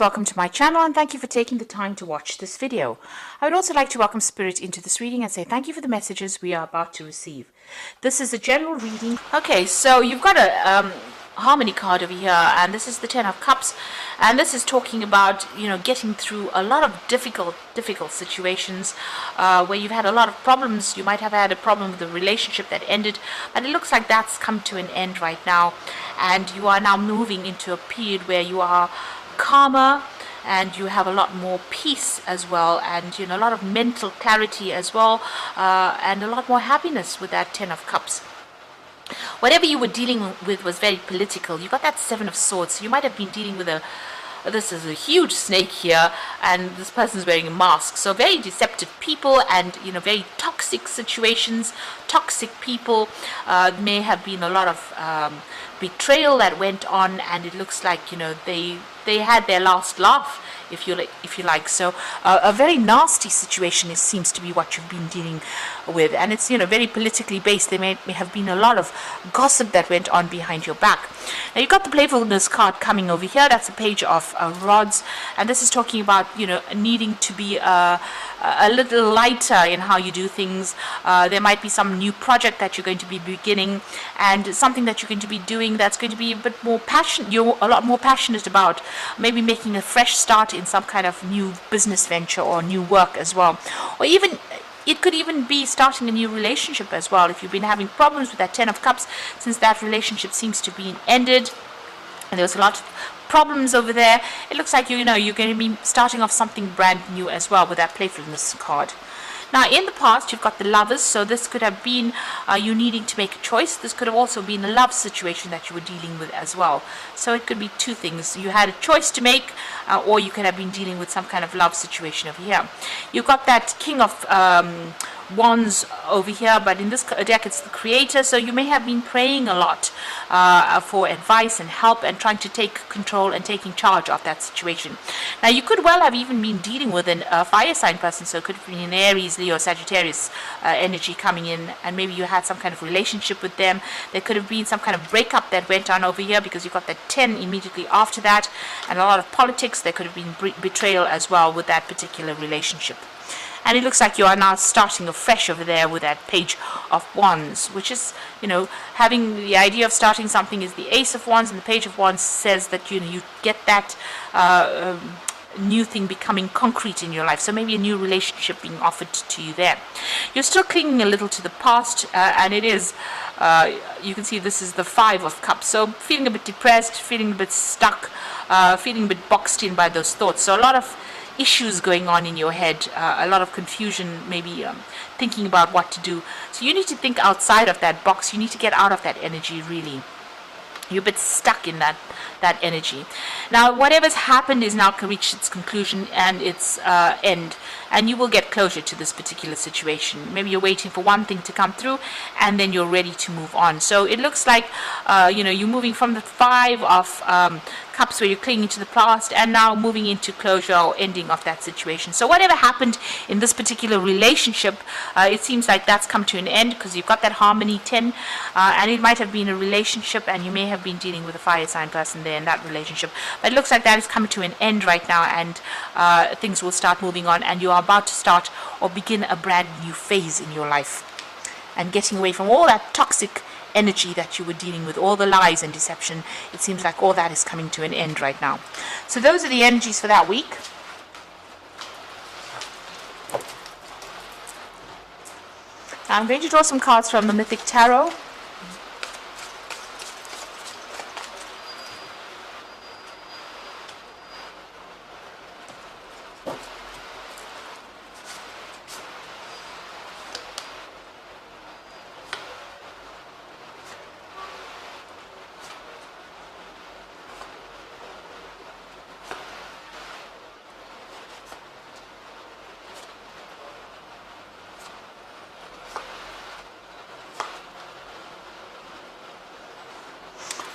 Welcome to my channel and thank you for taking the time to watch this video. I would also like to welcome Spirit into this reading and say thank you for the messages we are about to receive. This is a general reading. Okay, so you've got a harmony card over here, and this is the 10 of Cups, and this is talking about, getting through a lot of difficult situations where you've had a lot of problems. You might have had a problem with a relationship that ended, but it looks like that's come to an end right now, and you are now moving into a period where you are calmer and you have a lot more peace as well, and a lot of mental clarity as well, and a lot more happiness with that 10 of Cups. Whatever you were dealing with was very political. You got that 7 of Swords, so you might have been dealing with this is a huge snake here, and this person's wearing a mask. So very deceptive people, and very toxic situations, toxic people. May have been a lot of betrayal that went on, and it looks like they had their last laugh, if you like. So a very nasty situation seems to be what you've been dealing with, and it's very politically based. There may have been a lot of gossip that went on behind your back. Now you've got the playfulness card coming over here. That's a page of rods, and this is talking about needing to be a little lighter in how you do things. There might be some new project that you're going to be beginning, and something that you're going to be doing that's going to be a bit more passionate. You're a lot more passionate about maybe making a fresh start in some kind of new business venture or new work as well, or even it could even be starting a new relationship as well. If you've been having problems with that 10 of Cups, since that relationship seems to be ended and there's a lot of problems over there, it looks like you're going to be starting off something brand new as well with that playfulness card. Now in the past you've got the Lovers, so this could have been you needing to make a choice. This could have also been a love situation that you were dealing with as well. So it could be two things. You had a choice to make, or you could have been dealing with some kind of love situation over here. You've got that King of Wands over here, but in this deck it's the Creator, so you may have been praying a lot for advice and help, and trying to take control and taking charge of that situation. Now you could well have even been dealing with a fire sign person, so it could have been an Aries, Leo, Sagittarius energy coming in, and maybe you had some kind of relationship with them. There could have been some kind of breakup that went on over here, because you got that 10 immediately after that, and a lot of politics. There could have been betrayal as well with that particular relationship. And it looks like you are now starting afresh over there with that Page of Wands, which is, having the idea of starting something is the Ace of Wands, and the Page of Wands says that, you get that new thing becoming concrete in your life. So maybe a new relationship being offered to you there. You're still clinging a little to the past, and it is, you can see this is the 5 of Cups. So feeling a bit depressed, feeling a bit stuck, feeling a bit boxed in by those thoughts. So a lot of issues going on in your head, a lot of confusion, maybe thinking about what to do. So you need to think outside of that box. You need to get out of that energy, really. You're a bit stuck in that energy. Now whatever's happened is now reached its conclusion and its end, and you will get closure to this particular situation. Maybe you're waiting for one thing to come through, and then you're ready to move on. So it looks like you're moving from the 5 of Cups, where you're clinging to the past, and now moving into closure or ending of that situation. So whatever happened in this particular relationship, it seems like that's come to an end, because you've got that harmony 10, and it might have been a relationship, and you may have been dealing with a fire sign person there in that relationship. But it looks like that is coming to an end right now, and things will start moving on, and you are about to start or begin a brand new phase in your life, and getting away from all that toxic energy that you were dealing with, all the lies and deception. It seems like all that is coming to an end right now. So those are the energies for that week. I'm going to draw some cards from the Mythic Tarot.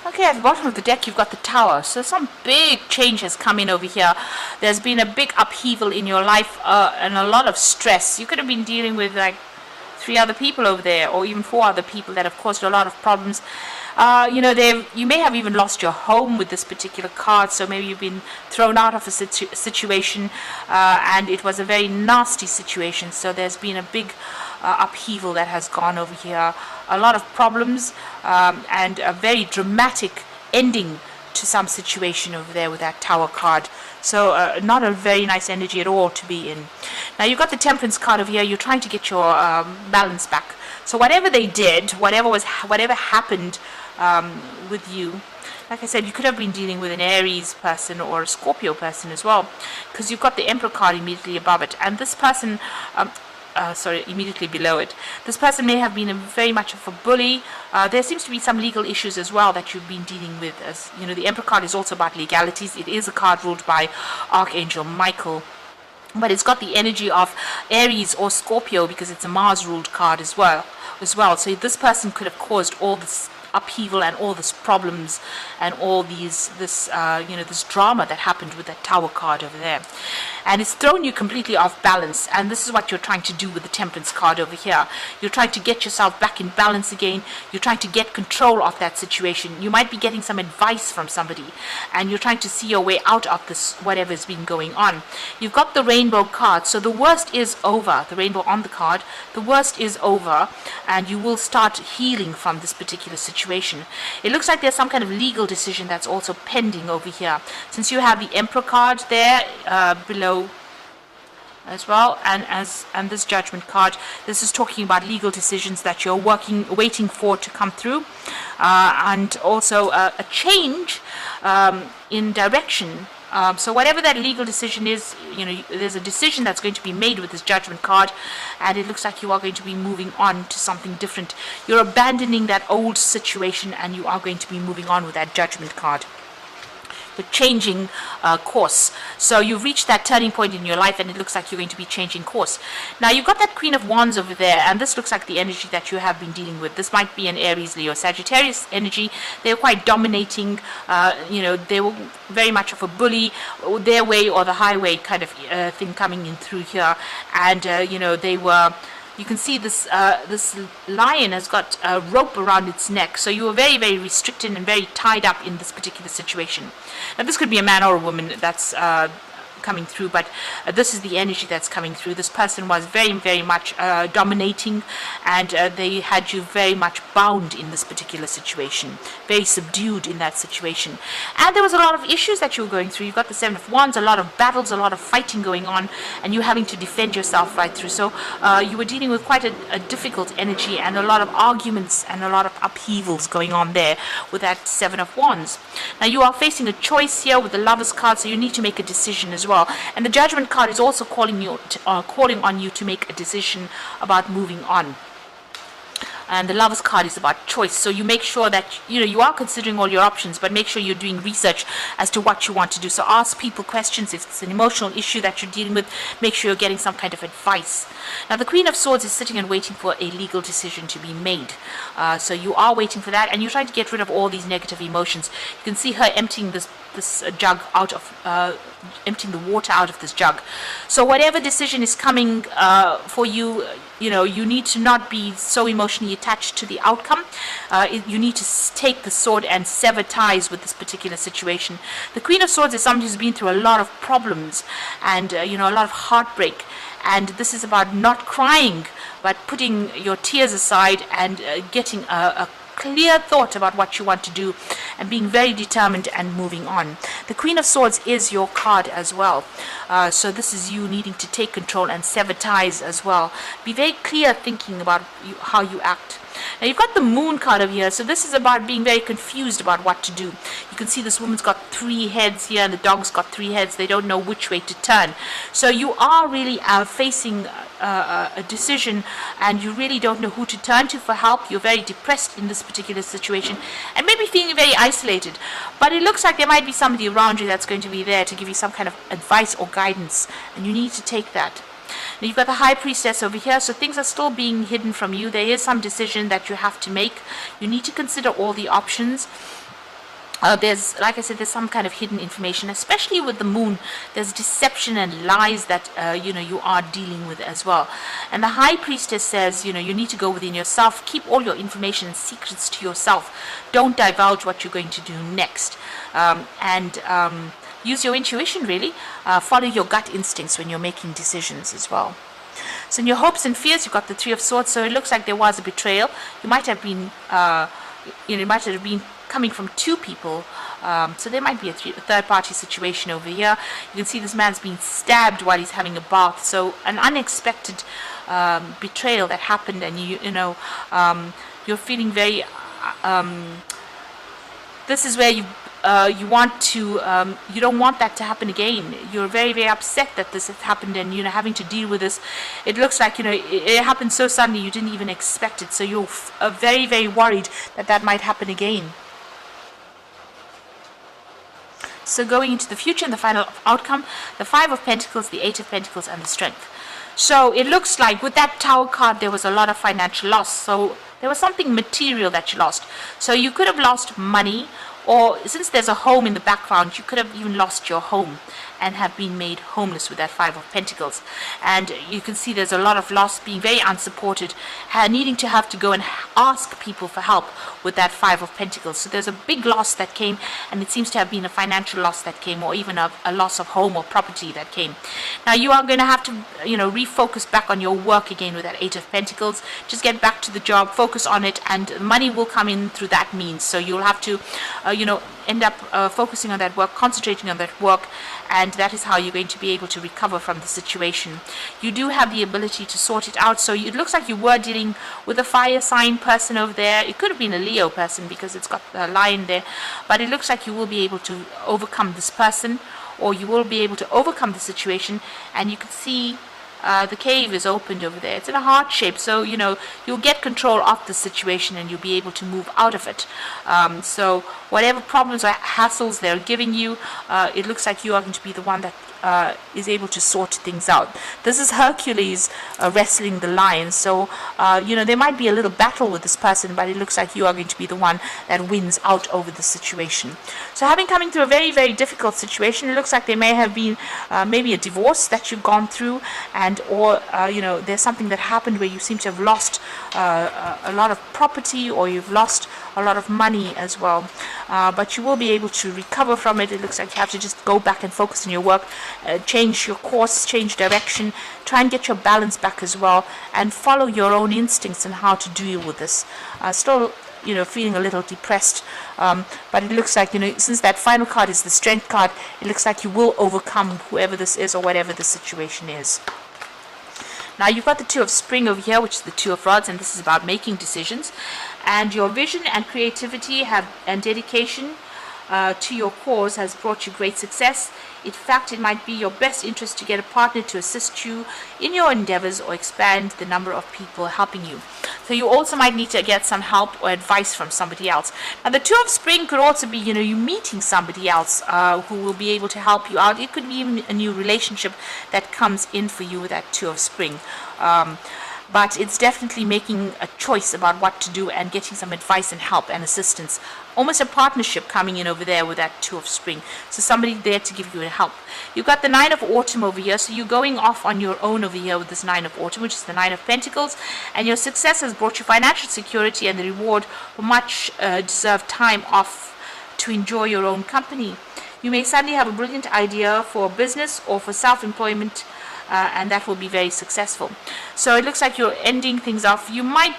Okay, at the bottom of the deck you've got the Tower. So some big change has come in over here. There's been a big upheaval in your life, and a lot of stress. You could have been dealing with like 3 other people over there, or even 4 other people that have caused a lot of problems. you may have even lost your home with this particular card. So maybe you've been thrown out of a situation, and it was a very nasty situation. So there's been a big upheaval that has gone over here. A lot of problems, and a very dramatic ending to some situation over there with that Tower card. So not a very nice energy at all to be in. Now you've got the Temperance card over here. You're trying to get your balance back. So whatever they did, whatever happened with you, like I said, you could have been dealing with an Aries person or a Scorpio person as well, because you've got the Emperor card immediately above it, and this person, immediately below it. This person may have been very much of a bully. There seems to be some legal issues as well that you've been dealing with. As you know, the Emperor card is also about legalities. It is a card ruled by Archangel Michael, but it's got the energy of Aries or Scorpio because it's a Mars-ruled card as well. So this person could have caused all this upheaval and all these problems and all this drama that happened with that Tower card over there, and it's thrown you completely off balance. And this is what you're trying to do with the Temperance card over here. You're trying to get yourself back in balance again. You're trying to get control of that situation. You might be getting some advice from somebody, and you're trying to see your way out of this whatever's been going on. You've got the Rainbow card, so the worst is over. The rainbow on the card, the worst is over, and you will start healing from this particular situation. It looks like there's some kind of legal decision that's also pending over here, since you have the Emperor card there below as well, and this Judgment card. This is talking about legal decisions that you're waiting for to come through, and also a change in direction. So whatever that legal decision is, there's a decision that's going to be made with this Judgment card, and it looks like you are going to be moving on to something different. You're abandoning that old situation, and you are going to be moving on with that Judgment card. You're changing course. So you've reached that turning point in your life, and it looks like you're going to be changing course. Now you've got that Queen of Wands over there, and this looks like the energy that you have been dealing with. This might be an Aries, Leo, Sagittarius energy. They're quite dominating. They were very much of a bully, their way or the highway kind of thing coming in through here. And they were. You can see this lion has got a rope around its neck. So you were very, very restricted and very tied up in this particular situation. Now this could be a man or a woman that's coming through, but this is the energy that's coming through. This person was very, very much dominating, and they had you very much bound in this particular situation, very subdued in that situation. And there was a lot of issues that you were going through. You've got the Seven of Wands, a lot of battles, a lot of fighting going on, and you having to defend yourself right through. So you were dealing with quite a difficult energy, and a lot of arguments and a lot of upheavals going on there with that Seven of Wands. Now you are facing a choice here with the Lovers card, so you need to make a decision as well. And the Judgment card is also calling on you to make a decision about moving on. And the Lovers card is about choice. So you make sure that you are considering all your options, but make sure you're doing research as to what you want to do. So ask people questions. If it's an emotional issue that you're dealing with, make sure you're getting some kind of advice. Now the Queen of Swords is sitting and waiting for a legal decision to be made. So you are waiting for that, and you're trying to get rid of all these negative emotions. You can see her emptying this jug out of emptying the water out of this jug. So whatever decision is coming for you, you need to not be so emotionally attached to the outcome. You need to take the sword and sever ties with this particular situation. The Queen of Swords is somebody who's been through a lot of problems and a lot of heartbreak. And this is about not crying, but putting your tears aside and getting a clear thought about what you want to do and being very determined and moving on. The Queen of Swords is your card as well. So this is you needing to take control and sever ties as well. Be very clear thinking about how you act. Now you've got the Moon card over here, so this is about being very confused about what to do. You can see this woman's got 3 heads here, and the dog's got 3 heads. They don't know which way to turn. So you are really facing a decision, and you really don't know who to turn to for help. You're very depressed in this particular situation, and maybe feeling very isolated. But it looks like there might be somebody around you that's going to be there to give you some kind of advice or guidance, and you need to take that. Now you've got the High Priestess over here, so things are still being hidden from you. There is some decision that you have to make. You need to consider all the options. there's, like I said, there's some kind of hidden information, especially with the moon. There's deception and lies that you are dealing with as well. And the high priestess says, you need to go within yourself, keep all your information and secrets to yourself, don't divulge what you're going to do next, and use your intuition, really. Follow your gut instincts when you're making decisions as well. So in your hopes and fears, you've got the Three of Swords. So it looks like there was a betrayal. You might have been coming from two people, so there might be a third-party situation over here. You can see this man's being stabbed while he's having a bath, so an unexpected betrayal that happened, and you're feeling very this is where you want to you don't want that to happen again. You're very, very upset that this has happened, and having to deal with this. It looks like it happened so suddenly you didn't even expect it, so you're very, very worried that might happen again. So going into the future and the final outcome, the Five of Pentacles, the Eight of Pentacles, and the Strength. So it looks like with that Tower card, there was a lot of financial loss. So there was something material that you lost. So you could have lost money, or since there's a home in the background, you could have even lost your home and have been made homeless with that Five of Pentacles. And you can see there's a lot of loss, being very unsupported, needing to have to go and ask people for help with that Five of Pentacles. So there's a big loss that came, and it seems to have been a financial loss that came, or even a loss of home or property that came. Now you are going to have to refocus back on your work again with that Eight of Pentacles. Just get back to the job, focus on it, and money will come in through that means. So you'll have to end up focusing on that work, concentrating on that work, and that is how you're going to be able to recover from the situation. You do have the ability to sort it out. So it looks like you were dealing with a fire sign person over there. It could have been a Leo person because it's got the lion there, but it looks like you will be able to overcome this person, or you will be able to overcome the situation. And you can see the cave is opened over there. It's in a heart shape, so you'll get control of the situation and you'll be able to move out of it. So whatever problems or hassles they're giving you, it looks like you are going to be the one that is able to sort things out. This is Hercules wrestling the lion, so there might be a little battle with this person, but it looks like you are going to be the one that wins out over the situation. So having coming through a very, very difficult situation, it looks like there may have been maybe a divorce that you've gone through, and or there's something that happened where you seem to have lost a lot of property, or you've lost a lot of money as well, but you will be able to recover from it. It looks like you have to just go back and focus on your work, change your course, change direction, try and get your balance back as well, and follow your own instincts on how to deal with this. Still feeling a little depressed, but it looks like since that final card is the Strength card, it looks like you will overcome whoever this is or whatever the situation is. Now you've got the Two of Spring over here, which is the Two of Rods, and this is about making decisions. And your vision and creativity and dedication to your cause has brought you great success. In fact, it might be your best interest to get a partner to assist you in your endeavors or expand the number of people helping you. So you also might need to get some help or advice from somebody else. Now the Two of Spring could also be, you meeting somebody else who will be able to help you out. It could be even a new relationship that comes in for you with that Two of Spring. But it's definitely making a choice about what to do and getting some advice and help and assistance. Almost a partnership coming in over there with that Two of Spring. So somebody there to give you help. You've got the Nine of Autumn over here. So you're going off on your own over here with this Nine of Autumn, which is the Nine of Pentacles. And your success has brought you financial security and the reward for much deserved time off to enjoy your own company. You may suddenly have a brilliant idea for business or for self-employment, and that will be very successful. So it looks like you're ending things off. You might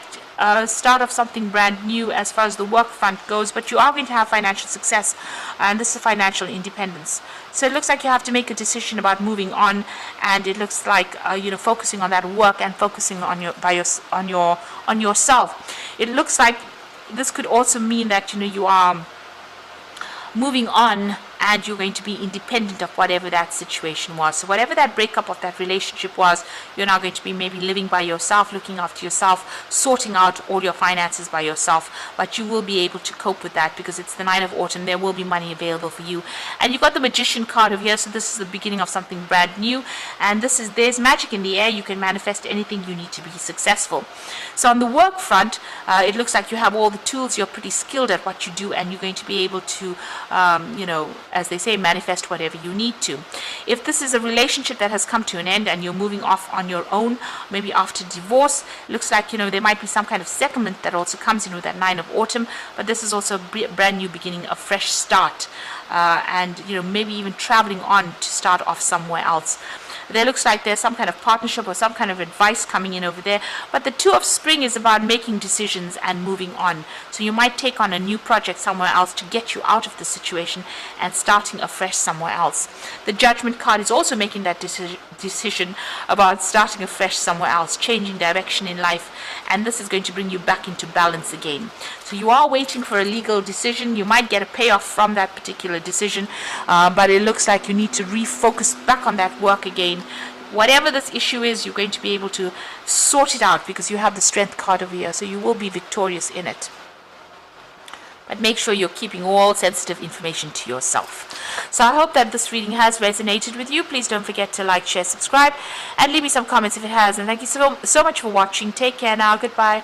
start off something brand new as far as the work front goes, but you are going to have financial success, and this is financial independence. So it looks like you have to make a decision about moving on, and it looks like focusing on that work and focusing on yourself. It looks like this could also mean that you are moving on and you're going to be independent of whatever that situation was. So whatever that breakup of that relationship was, you're now going to be maybe living by yourself, looking after yourself, sorting out all your finances by yourself, but you will be able to cope with that because it's the 9 of Autumn. There will be money available for you. And you've got the Magician card over here, so this is the beginning of something brand new, and there's magic in the air. You can manifest anything you need to be successful. So on the work front, it looks like you have all the tools. You're pretty skilled at what you do, and you're going to be able to as they say, manifest whatever you need to. If this is a relationship that has come to an end and you're moving off on your own, maybe after divorce, looks like there might be some kind of settlement that also comes in with that 9 of Autumn, but this is also a brand new beginning, a fresh start, and maybe even traveling on to start off somewhere else. There looks like there's some kind of partnership or some kind of advice coming in over there. But the 2 of Spring is about making decisions and moving on. So you might take on a new project somewhere else to get you out of the situation and starting afresh somewhere else. The Judgment card is also making that decision about starting afresh somewhere else, changing direction in life. And this is going to bring you back into balance again. So you are waiting for a legal decision. You might get a payoff from that particular decision, but it looks like you need to refocus back on that work again. Whatever this issue is, you're going to be able to sort it out because you have the Strength card over here, so you will be victorious in it. But make sure you're keeping all sensitive information to yourself. So I hope that this reading has resonated with you. Please don't forget to like, share, subscribe, and leave me some comments if it has. And thank you so much for watching. Take care now. Goodbye.